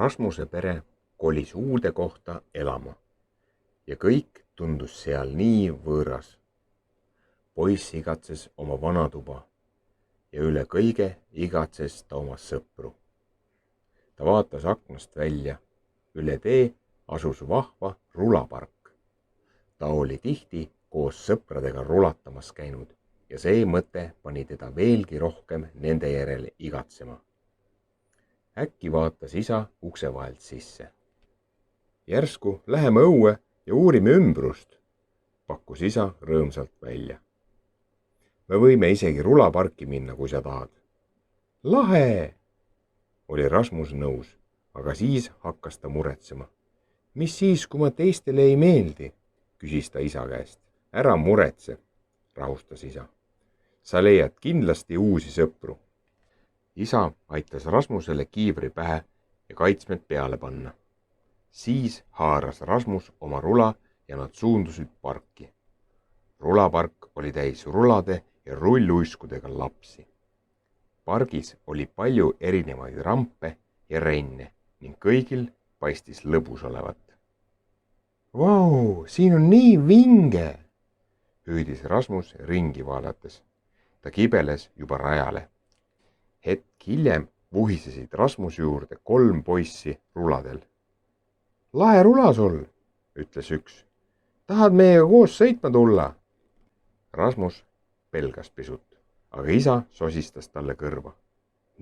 Rasmuse pere kolis uude kohta elama ja kõik tundus seal nii võõras. Poiss igatses oma vanatuba ja üle kõige igatses ta oma sõpru. Ta vaatas aknast välja. Üle tee asus vahva rulapark. Ta oli tihti koos sõpradega rulatamas käinud ja see mõte pani teda veelgi rohkem nende järele igatsema. Äkki vaatas isa ukse vahelt sisse. Järsku läheme õue ja uurime ümbrust, pakkus isa rõõmsalt välja. Me võime isegi rulaparki minna, kui sa tahad. Lahe! Oli Rasmus nõus, aga siis hakkas ta muretsema. Mis siis, kui ma teistele ei meeldi? Küsis ta isa käest. Ära muretse, rahustas isa. Sa leiad kindlasti uusi sõpru. Isa aitas Rasmusele kiivri pähe ja kaitsmed peale panna. Siis haaras Rasmus oma rula ja nad suundusid parki. Rulapark oli täis rulade ja rulluiskudega lapsi. Pargis oli palju erinevaid rampe ja renne ning kõigil paistis lõbus olevat. Vau, siin on nii vinge, hüüdis Rasmus ringi vaadates. Ta kibeles juba rajale. Hetk hiljem vuhisesid Rasmus juurde 3 poissi ruladel. Lahe rula sul, ütles üks. Tahad meiega koos sõitma tulla? Rasmus pelgas pisut, aga isa sosistas talle kõrva.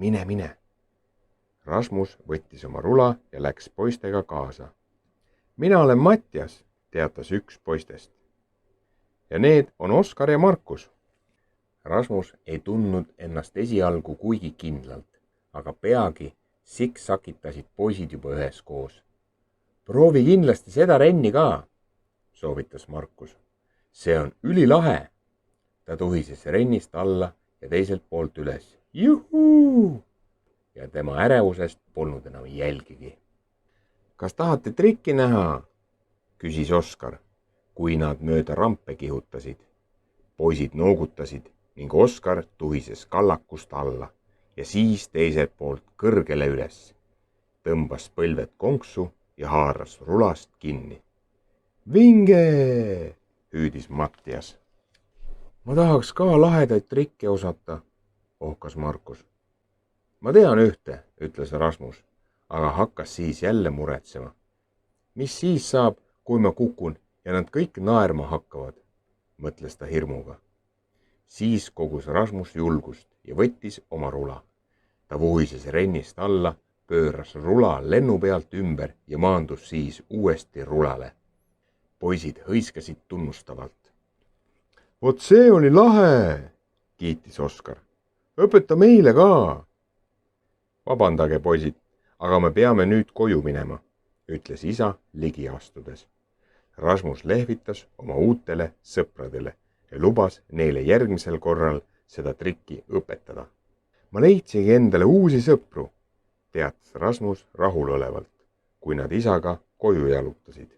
Mine. Rasmus võttis oma rula ja läks poistega kaasa. Mina olen Mattias, teatas üks poistest. Ja need on Oskar ja Markus. Rasmus ei tundnud ennast esialgu kuigi kindlalt, aga peagi siksakitasid poisid juba üheskoos. Proovi kindlasti seda renni ka, soovitas Markus. See on ülilahe. Ta tuhises rennist alla ja teiselt poolt üles. Juhuu! Ja tema ärevusest polnud enam jälgigi. Kas tahate trikki näha? Küsis Oskar, kui nad mööda rampe kihutasid. Poisid noogutasid ning Oskar tuhises kallakust alla ja siis teiselt poolt kõrgele üles. Tõmbas põlved konksu ja haaras rulast kinni. Vinge! Hüüdis Mattias. Ma tahaks ka lahedaid trikke osata, ohkas Markus. Ma tean ühte, ütles Rasmus, aga hakkas siis jälle muretsema. Mis siis saab, kui ma kukun ja nad kõik naerma hakkavad, mõtles ta hirmuga. Siis kogus Rasmus julgust ja võttis oma rula. Ta vuhises rennist alla, pööras rula lennu pealt ümber ja maandus siis uuesti rulale. Poisid hõiskasid tunnustavalt. Vot see oli lahe, kiitis Oskar. Õpeta meile ka. Vabandage, poisid, aga me peame nüüd koju minema, ütles isa ligi astudes. Rasmus lehvitas oma uutele sõpradele ja lubas neile järgmisel korral seda trikki õpetada. Ma leidsigi endale uusi sõpru, teatas Rasmus rahulolevalt, kui nad isaga koju jalutasid.